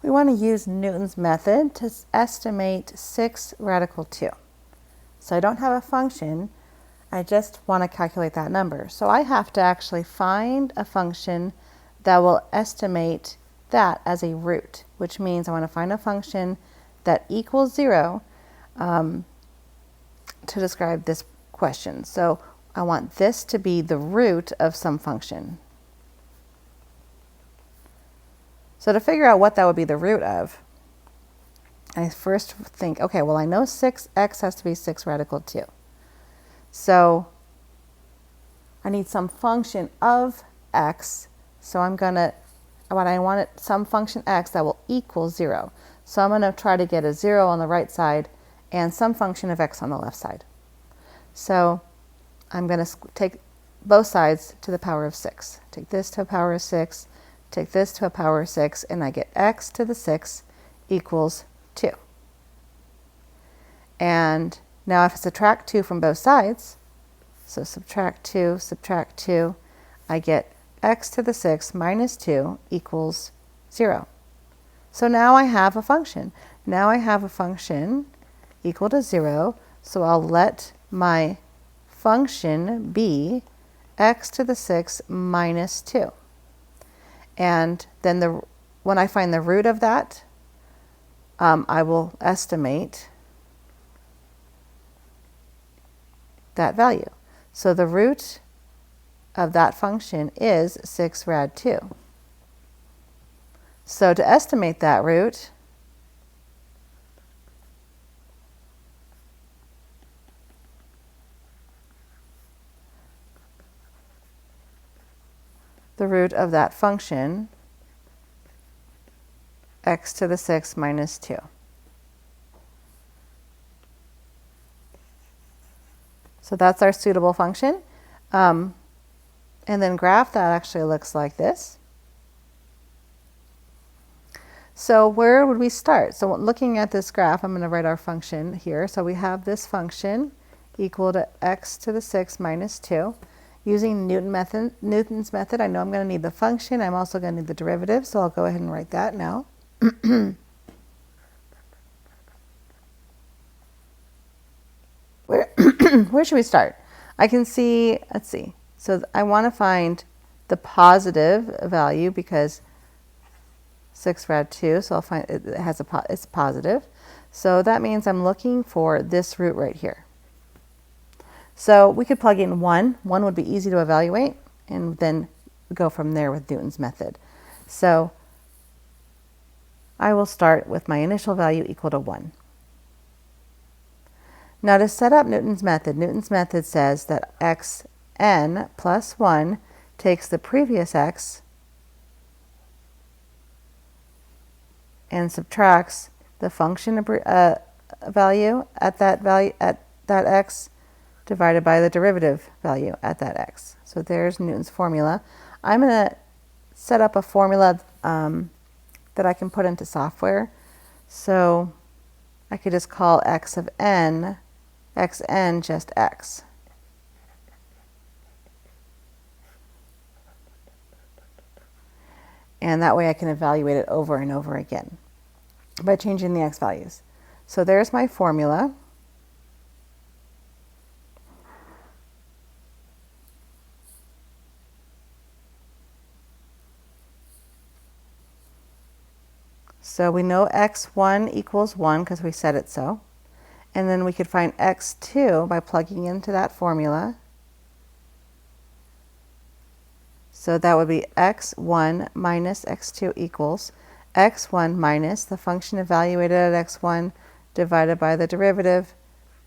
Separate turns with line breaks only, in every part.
We want to use Newton's method to estimate 6 radical 2. So I don't have a function, I just want to calculate that number. So I have to actually find a function that will estimate that as a root, which means I want to find a function that equals 0 to describe this question. So I want this to be the root of some function. So to figure out what that would be the root of, I first think, okay, well I know 6x has to be 6 radical 2. So I need some function of x, so I want some function x that will equal 0. So I'm going to try to get a 0 on the right side and some function of x on the left side. So I'm going to take both sides to the power of 6. Take this to the power of 6, take this to a power of 6, and I get x to the 6 equals 2. And now if I subtract 2 from both sides, so subtract 2, I get x to the 6 minus 2 equals 0. So now I have a function. Now I have a function equal to 0, so I'll let my function be x to the 6 minus 2. And then when I find the root of that, I will estimate that value. So the root of that function is 6 rad 2. So to estimate that root, the root of that function, x to the 6 minus 2. So that's our suitable function. And then graph that actually looks like this. So where would we start? So looking at this graph, I'm going to write our function here. So we have this function equal to x to the 6 minus 2. Using Newton's method, I know I'm going to need the function. I'm also going to need the derivative, so I'll go ahead and write that now. Where should we start? I can see, let's see. So I want to find the positive value because 6 rad 2, so I'll find it's positive. So that means I'm looking for this root right here. So we could plug in 1. 1 would be easy to evaluate, and then go from there with Newton's method. So I will start with my initial value equal to 1. Now to set up Newton's method says that xn plus 1 takes the previous x and subtracts the function value at that x divided by the derivative value at that x. So there's Newton's formula. I'm going to set up a formula that I can put into software. So I could just call x of n, xn just x. And that way I can evaluate it over and over again by changing the x values. So there's my formula. So we know x1 equals 1 because we said it so. And then we could find x2 by plugging into that formula. So that would be x1 minus x2 equals x1 minus the function evaluated at x1 divided by the derivative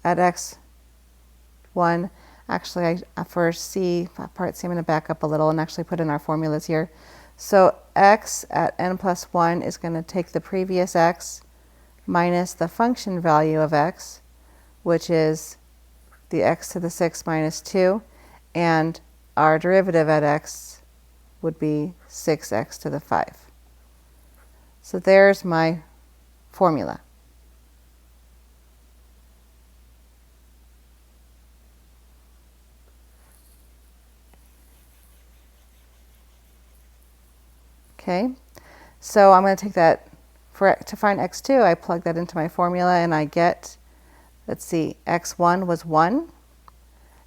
at x1. Actually, for part C, I'm going to back up a little and actually put in our formulas here. So x at n plus 1 is going to take the previous x minus the function value of x, which is the x to the 6 minus 2, and our derivative at x would be 6x to the 5. So there's my formula. Okay, so I'm going to take that to find x2, I plug that into my formula and I get, let's see, x1 was 1.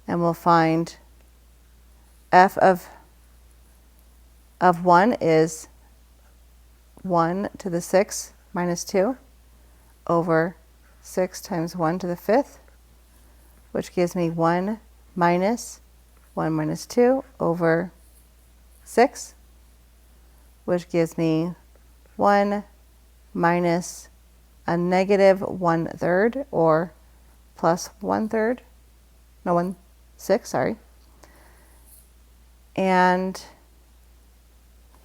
And we'll find f of 1 is 1 to the 6 minus 2 over 6 times 1 to the 5th, which gives me 1 minus 2 over 6, which gives me 1 minus a negative 1/3 or plus 1/3, no, 1/6, sorry, and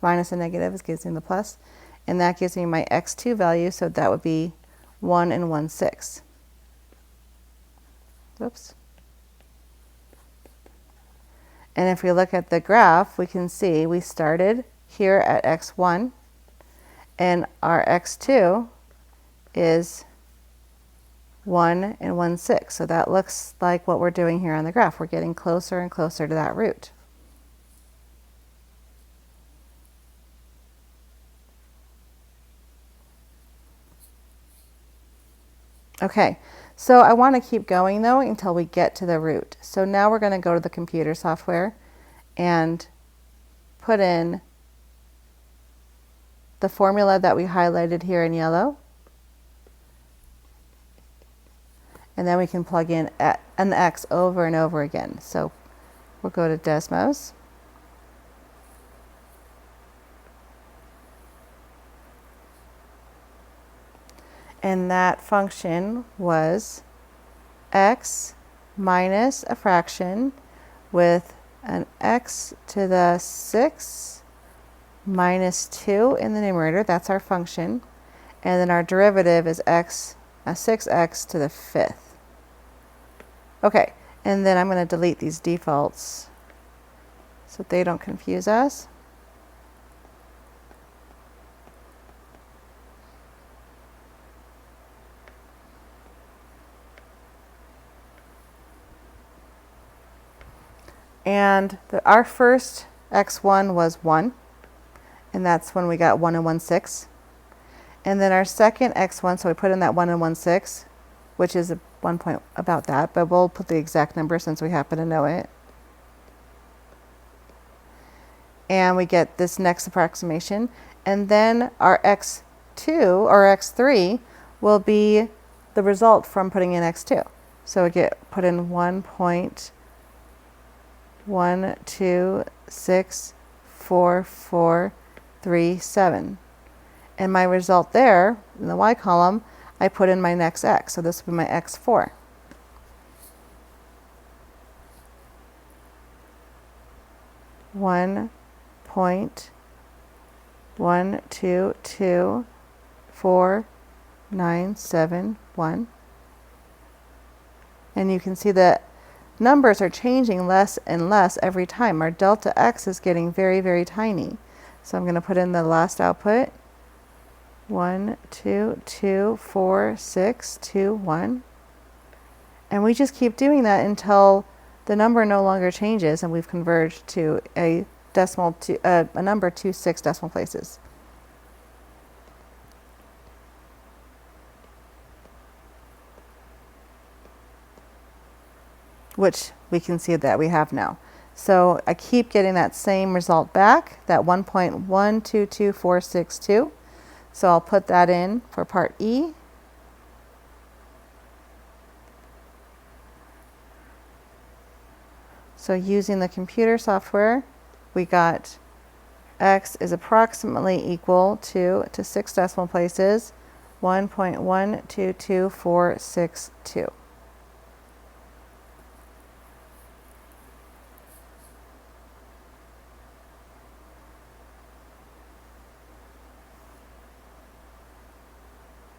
minus a negative gives me the plus, and that gives me my x2 value, so that would be 1 1/6. Oops. And if we look at the graph, we can see we started here at x1, and our x2 is 1 1/6. So that looks like what we're doing here on the graph. We're getting closer and closer to that root. Okay, so I want to keep going though until we get to the root. So now we're going to go to the computer software and put in the formula that we highlighted here in yellow. And then we can plug in an x over and over again. So we'll go to Desmos. And that function was x minus a fraction with an x to the 6 minus 2 in the numerator. That's our function. And then our derivative is 6x to the 5th. Okay, and then I'm going to delete these defaults so they don't confuse us. And our first x1 was 1, and that's when we got 1 1/6. And then our second x1, so we put in that 1 1/6, which is 1 point about that, but we'll put the exact number since we happen to know it. And we get this next approximation. And then our x2 or x3 will be the result from putting in x2. So we put in 1.1264437. And my result there, in the y column, I put in my next x. So this will be my x4. One point 1224971. And you can see that numbers are changing less and less every time. Our delta x is getting very, very tiny. So I'm going to put in the last output. 1224621. And we just keep doing that until the number no longer changes and we've converged to a number to 6 decimal places. Which we can see that we have now. So I keep getting that same result back, that 1.122462. So I'll put that in for part E. So using the computer software, we got x is approximately equal to 6 decimal places, 1.122462.